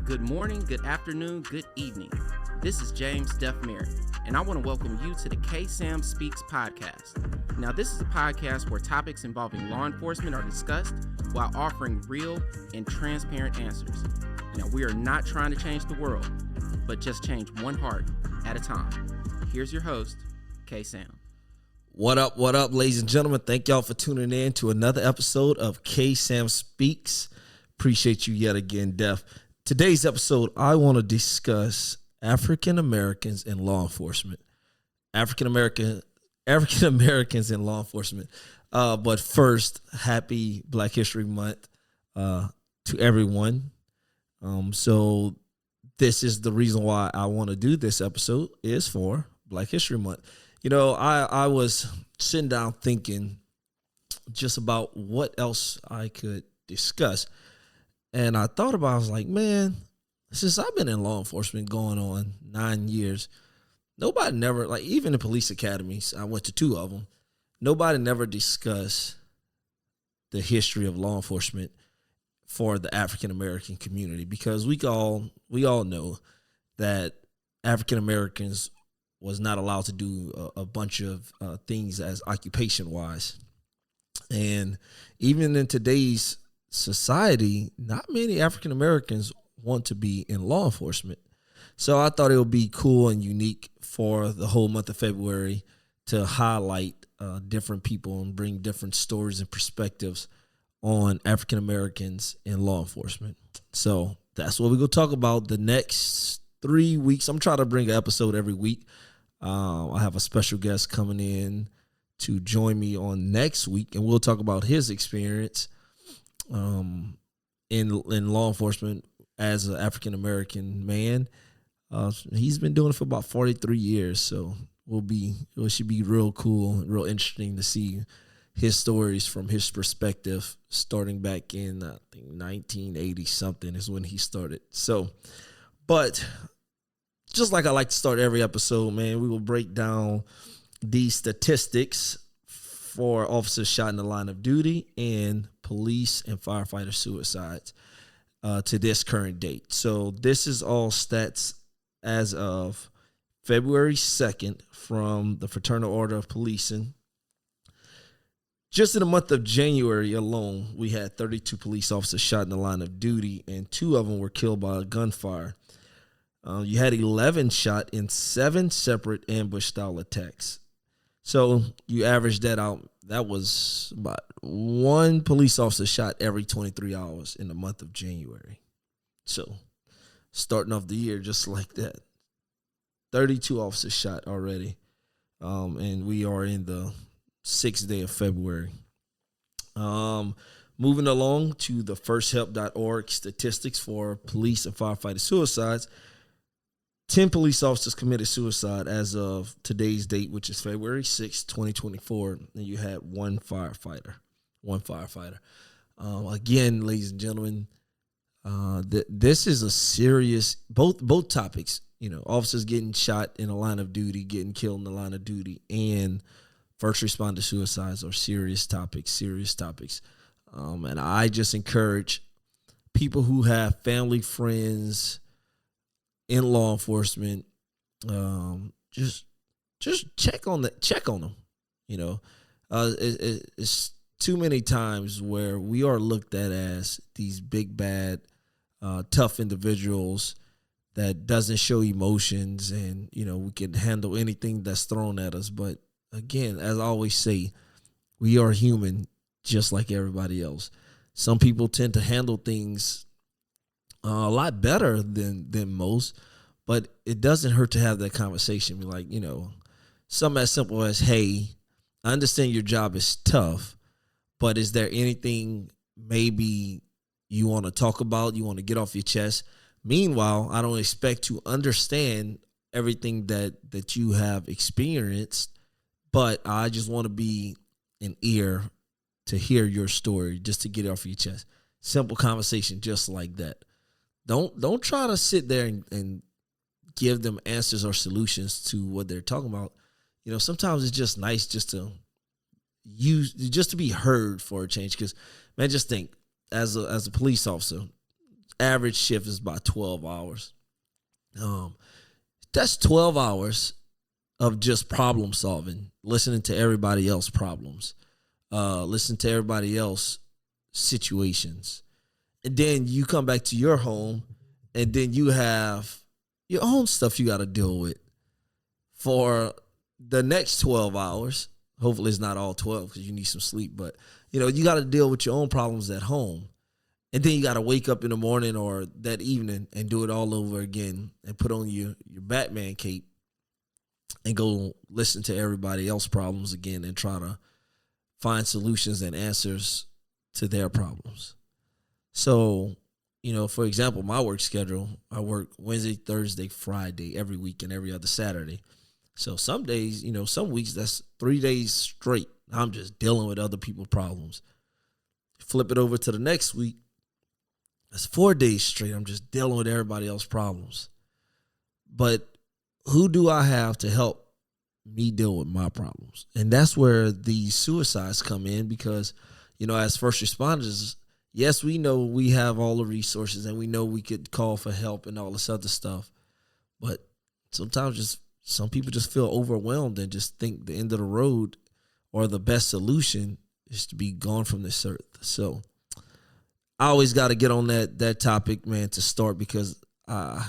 Good morning, good afternoon, good evening. This is James Duff Merritt, and I want to welcome you to the KSAM Speaks podcast. Now, this is a podcast where topics involving law enforcement are discussed while offering real and transparent answers. Now, we are not trying to change the world, but just change one heart at a time. Here's your host, KSAM. What up, ladies and gentlemen? Thank y'all for tuning in to another episode of KSAM Speaks. Appreciate you yet again, Def. Today's episode, I want to discuss African Americans in law enforcement. African Americans in law enforcement. But first, happy Black History Month to everyone. So this is the reason why I want to do this episode is for Black History Month. You know, I was sitting down thinking just about what else I could discuss. And I thought about it, I was like, man, since I've been in law enforcement going on 9 years, nobody never, like even the police academies, I went to 2 of them, nobody never discussed the history of law enforcement for the African American community, because we all know that African Americans was not allowed to do a bunch of things as occupation wise. And even in today's society, not many African Americans want to be in law enforcement. So I thought it would be cool and unique for the whole month of February to highlight different people and bring different stories and perspectives on African Americans in law enforcement. So that's what we're going to talk about the next 3 weeks. I'm trying to bring an episode every week. I have a special guest coming in to join me on next week, and we'll talk about his experience in law enforcement as an African American man. He's been doing it for about 43 years, so it should be real cool, real interesting to see his stories from his perspective, starting back in I think 1980 something is when he started. So, but just like I like to start every episode, man, we will break down the statistics for officers shot in the line of duty and police and firefighter suicides to this current date. So this is all stats as of February 2nd from the Fraternal Order of Policing. Just in the month of January alone, we had 32 police officers shot in the line of duty, and 2 of them were killed by a gunfire. You had 11 shot in 7 separate ambush-style attacks. So you average that out. That was about 1 police officer shot every 23 hours in the month of January. So starting off the year just like that. 32 officers shot already. And we are in the 6th day of February. Moving along to the firsthelp.org statistics for police and firefighter suicides. 10 police officers committed suicide as of today's date, which is February 6, 2024, and you had 1 firefighter. Again, ladies and gentlemen, this is a serious, both topics, you know, officers getting shot in the line of duty, getting killed in the line of duty, and first responder suicides are serious topics. And I just encourage people who have family, friends in law enforcement, just check on them. You know, it's too many times where we are looked at as these big bad, tough individuals that doesn't show emotions, and you know we can handle anything that's thrown at us. But again, as I always say, we are human just like everybody else. Some people tend to handle things a lot better than most, but it doesn't hurt to have that conversation. Be like, you know, something as simple as, hey, I understand your job is tough, but is there anything maybe you want to talk about, you want to get off your chest? Meanwhile, I don't expect to understand everything that you have experienced, but I just want to be an ear to hear your story, just to get it off your chest. Simple conversation, just like that. Don't try to sit there and give them answers or solutions to what they're talking about. You know, sometimes it's just nice just to be heard for a change. Because man, just think, as a police officer, average shift is about 12 hours. That's 12 hours of just problem solving, listening to everybody else's problems, listening to everybody else's situations. And then you come back to your home, and then you have your own stuff you got to deal with for the next 12 hours. Hopefully it's not all 12 because you need some sleep. But, you got to deal with your own problems at home. And then you got to wake up in the morning or that evening and do it all over again and put on your Batman cape and go listen to everybody else's problems again and try to find solutions and answers to their problems. So, for example, my work schedule, I work Wednesday, Thursday, Friday, every week and every other Saturday. So some days, some weeks, that's 3 days straight. I'm just dealing with other people's problems. Flip it over to the next week. That's 4 days straight. I'm just dealing with everybody else's problems. But who do I have to help me deal with my problems? And that's where the suicides come in because, as first responders, yes, we know we have all the resources and we know we could call for help and all this other stuff. But sometimes some people just feel overwhelmed and just think the end of the road or the best solution is to be gone from this earth. So I always got to get on that topic, man, to start because I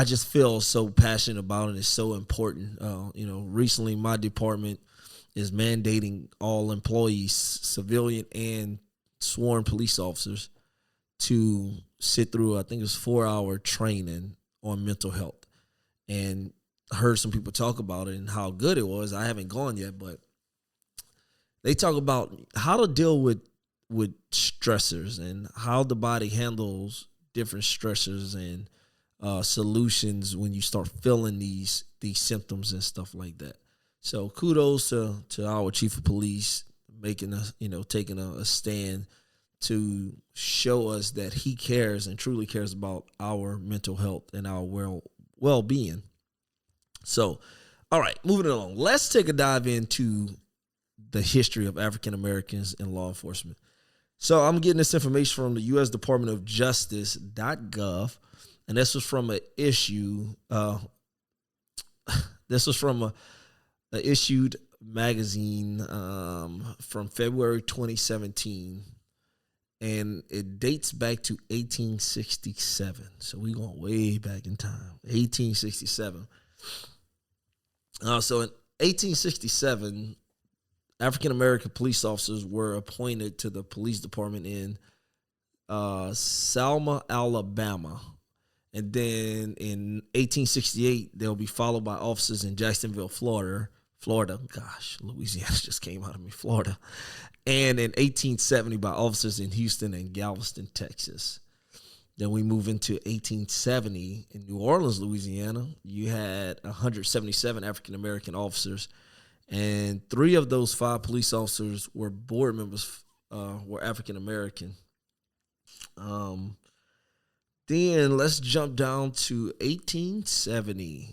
just feel so passionate about it. It's so important. Recently my department is mandating all employees, civilian and sworn police officers, to sit through, I think it's 4-hour training on mental health. And I heard some people talk about it and how good it was. I haven't gone yet, but they talk about how to deal with stressors and how the body handles different stressors and solutions when you start feeling these symptoms and stuff like that. So kudos to our chief of police taking a stand to show us that he cares and truly cares about our mental health and our well-being. So, all right, moving along. Let's take a dive into the history of African Americans in law enforcement. So I'm getting this information from the U.S. Department of Justice.gov, and this was from an issue. This was from a issued magazine from February 2017, and it dates back to 1867. So we're going way back in time, 1867. So in 1867, African-American police officers were appointed to the police department in Selma, Alabama. And then in 1868, they'll be followed by officers in Jacksonville, Florida. Gosh, Louisiana just came out of me, Florida. And in 1870 by officers in Houston and Galveston, Texas. Then we move into 1870 in New Orleans, Louisiana. You had 177 African-American officers, and 3 of those 5 police officers were board members, were African-American. Then let's jump down to 1870,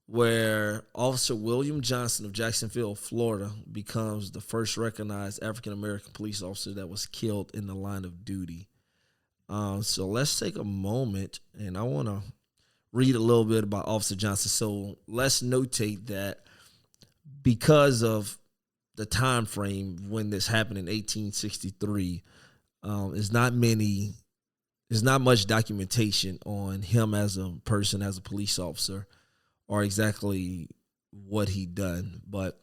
where Officer William Johnson of Jacksonville, Florida, becomes the first recognized African-American police officer that was killed in the line of duty. So let's take a moment, and I want to read a little bit about Officer Johnson. So let's notate that because of the time frame when this happened in 1863, there's not much documentation on him as a person, as a police officer, or exactly what he done. But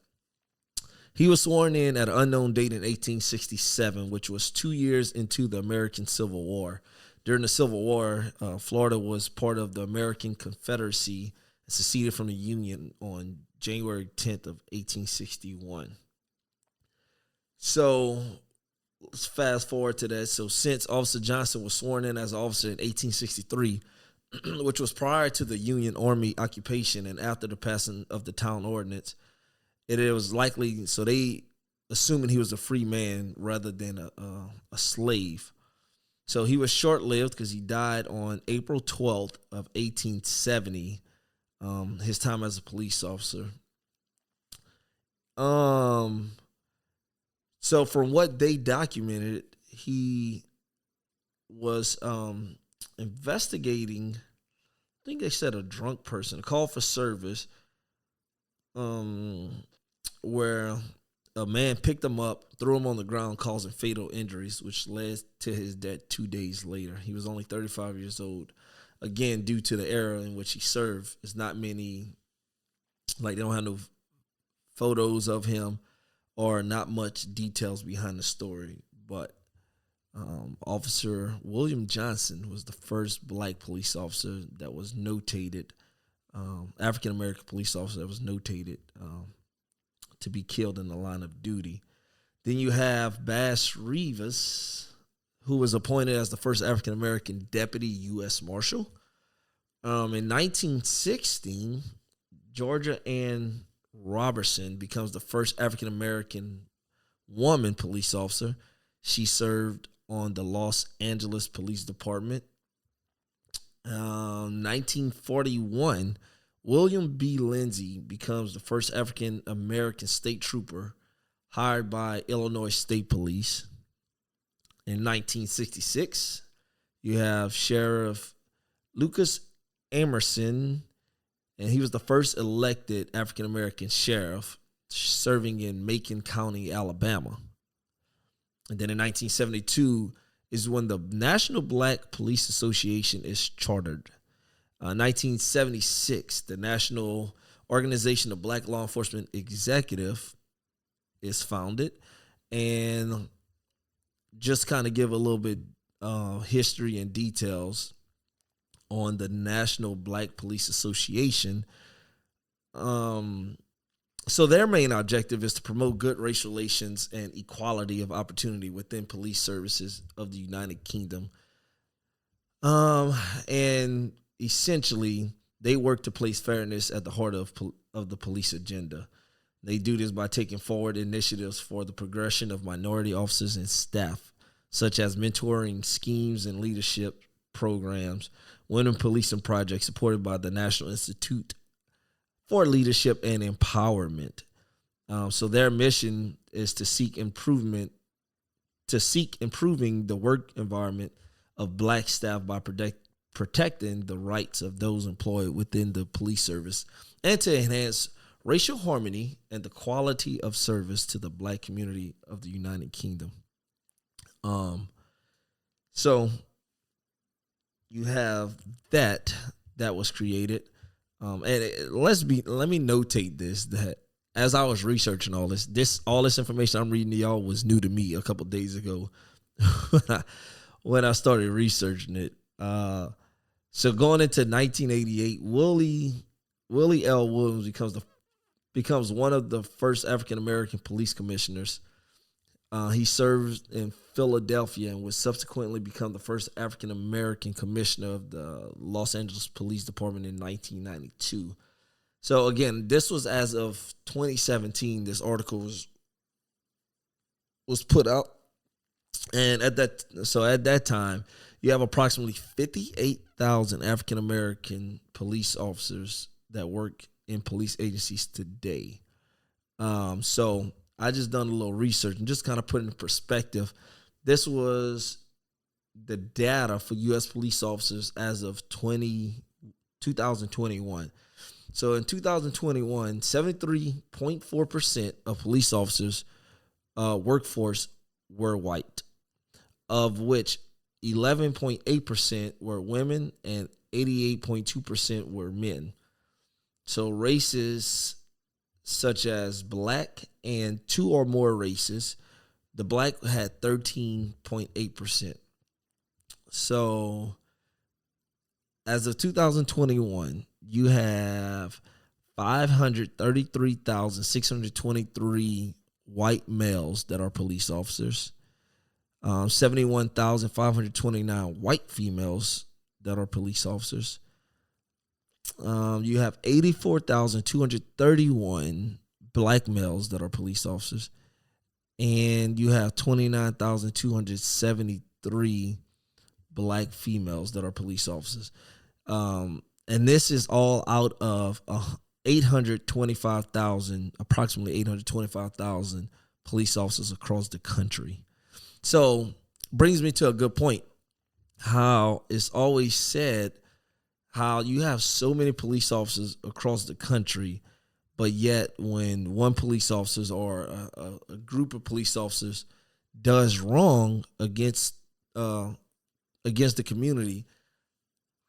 he was sworn in at an unknown date in 1867, which was 2 years into the American Civil War. During the Civil War, Florida was part of the American Confederacy and seceded from the Union on January 10th of 1861. So let's fast forward to that. So since Officer Johnson was sworn in as an officer in 1863, which was prior to the Union Army occupation and after the passing of the town ordinance, it was likely, so they assuming he was a free man rather than a slave. So he was short-lived because he died on April 12th of 1870, his time as a police officer. So from what they documented, he was investigating, I think they said a drunk person, a call for service, where a man picked him up, threw him on the ground, causing fatal injuries, which led to his death 2 days later. He was only 35 years old. Again, due to the era in which he served, it's not many, like they don't have no photos of him or not much details behind the story. But Officer William Johnson was the first black police officer that was notated, African-American police officer that was notated to be killed in the line of duty. Then you have Bass Rivas, who was appointed as the first African-American deputy U.S. Marshal. In 1916, Georgia Ann Robertson becomes the first African-American woman police officer. She served on the Los Angeles Police Department. 1941, William B. Lindsay becomes the first African-American state trooper hired by Illinois State Police. In 1966, you have Sheriff Lucas Emerson, and he was the first elected African-American sheriff serving in Macon County, Alabama. And then in 1972 is when the National Black Police Association is chartered. 1976, the National Organization of Black Law Enforcement Executive is founded. And just kind of give a little bit history and details on the National Black Police Association. So their main objective is to promote good racial relations and equality of opportunity within police services of the United Kingdom. And essentially, they work to place fairness at the heart of the police agenda. They do this by taking forward initiatives for the progression of minority officers and staff, such as mentoring schemes and leadership programs, women policing projects supported by the National Institute for Leadership and Empowerment. So their mission is to seek improving the work environment of black staff by protecting the rights of those employed within the police service and to enhance racial harmony and the quality of service to the black community of the United Kingdom. So you have that was created. And let me notate this, that as I was researching all this information I'm reading to y'all was new to me a couple days ago when I started researching it. So going into 1988, Willie L. Williams becomes one of the first African-American police commissioners. He served in Philadelphia and would subsequently become the first African-American commissioner of the Los Angeles Police Department in 1992. So again, this was as of 2017. This article was put out. And at that time, you have approximately 58,000 African-American police officers that work in police agencies today. So I just done a little research and just kind of put in perspective. This was the data for U.S. police officers as of 2021. So in 2021, 73.4% of police officers workforce were white, of which 11.8% were women and 88.2% were men. So races such as black and two or more races, the black had 13.8%. So as of 2021, you have 533,623 white males that are police officers, 71,529 white females that are police officers. You have 84,231 black males that are police officers, and you have 29,273 black females that are police officers. And this is all out of approximately 825,000 police officers across the country. So brings me to a good point. how it's always said how you have so many police officers across the country, but yet when one police officer or a group of police officers does wrong against the community,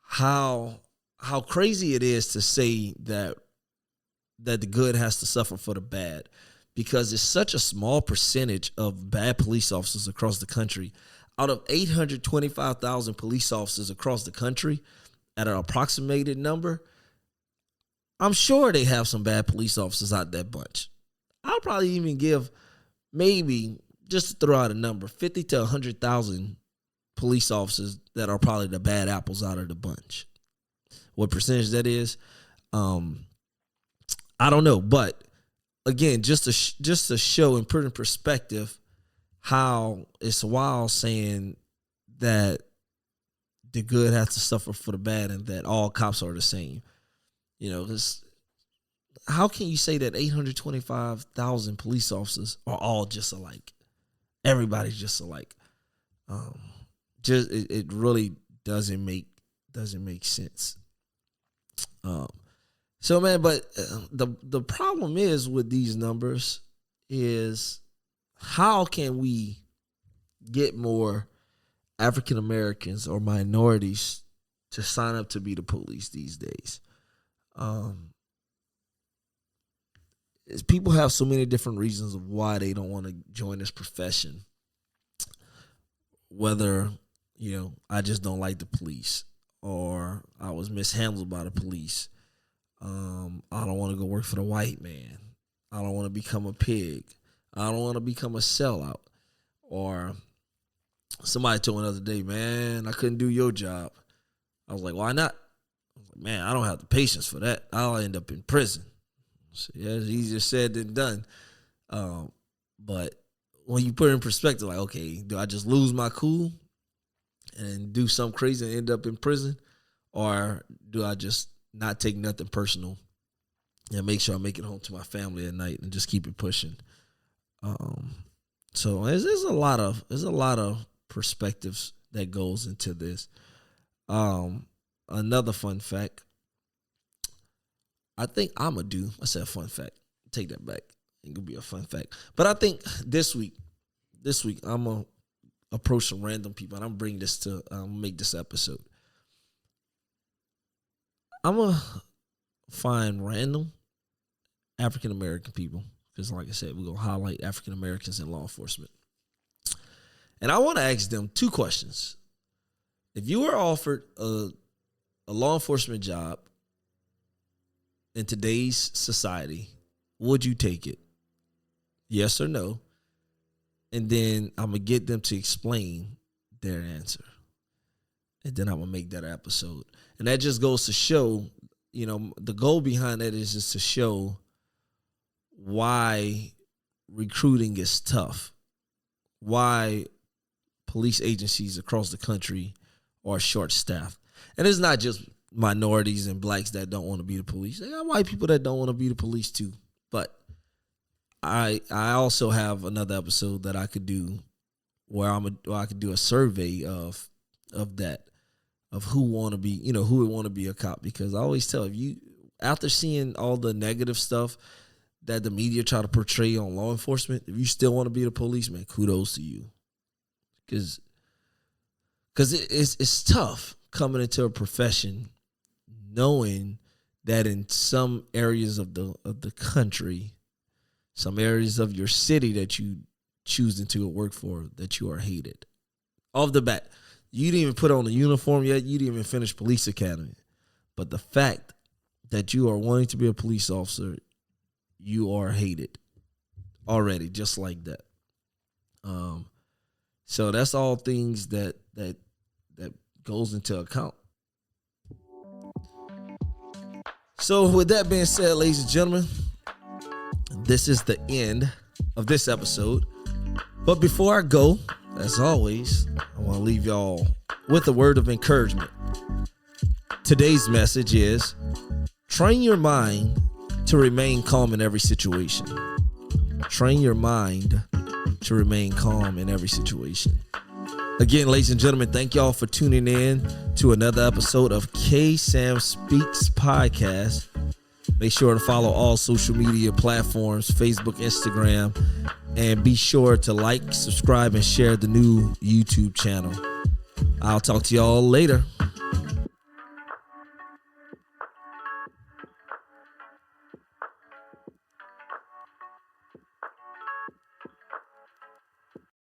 how crazy it is to say that the good has to suffer for the bad, because it's such a small percentage of bad police officers across the country. Out of 825,000 police officers across the country, at an approximated number, I'm sure they have some bad police officers out that bunch. I'll probably even give, maybe, just to throw out a number, 50 to 100,000 police officers that are probably the bad apples out of the bunch. What percentage that is, I don't know. But again, just to show and put in perspective how it's wild saying that the good has to suffer for the bad and that all cops are the same. You know, how can you say that 825,000 police officers are all just alike? Everybody's just alike. It really doesn't make sense. So man, but the problem is with these numbers is, how can we get more African Americans or minorities to sign up to be the police these days? People have so many different reasons of why they don't want to join this profession. Whether, I just don't like the police, or I was mishandled by the police. I don't want to go work for the white man. I don't want to become a pig. I don't want to become a sellout. Or somebody told me the other day, man, I couldn't do your job. I was like, why not? I was like, man, I don't have the patience for that. I'll end up in prison. So, yeah, it's easier said than done. But when you put it in perspective, like, okay, do I just lose my cool and do something crazy and end up in prison? Or do I just not take nothing personal and make sure I make it home to my family at night and just keep it pushing? So there's a lot of perspectives that goes into this. Another fun fact. I think I said fun fact. Take that back. It could be a fun fact. But I think this week I'm gonna approach some random people, and I'm bringing this to make this episode. I'm gonna find random African American people, because like I said, we're gonna highlight African Americans in law enforcement. And I want to ask them two questions. If you were offered a law enforcement job in today's society, would you take it? Yes or no? And then I'm going to get them to explain their answer. And then I'm going to make that episode. And that just goes to show, the goal behind that is just to show why recruiting is tough. Why police agencies across the country are short-staffed. And it's not just minorities and blacks that don't want to be the police. They got white people that don't want to be the police too. But I also have another episode that I could do where I could do a survey of that, of who want to be, who would want to be a cop. Because I always tell, if you, after seeing all the negative stuff that the media try to portray on law enforcement, if you still want to be the policeman, kudos to you. Because it's tough coming into a profession knowing that in some areas of the country, some areas of your city that you choose to work for, that you are hated. Off the bat, you didn't even put on a uniform yet. You didn't even finish police academy. But the fact that you are wanting to be a police officer, you are hated already, just like that. So that's all things that goes into account. So with that being said, ladies and gentlemen, this is the end of this episode. But before I go, as always, I want to leave y'all with a word of encouragement. Today's message is: train your mind to remain calm in every situation. Train your mind to remain calm in every situation. Again, ladies and gentlemen, thank y'all for tuning in to another episode of K Sam Speaks Podcast. Make sure to follow all social media platforms, Facebook, Instagram, and be sure to like, subscribe, and share the new YouTube channel. I'll talk to y'all later.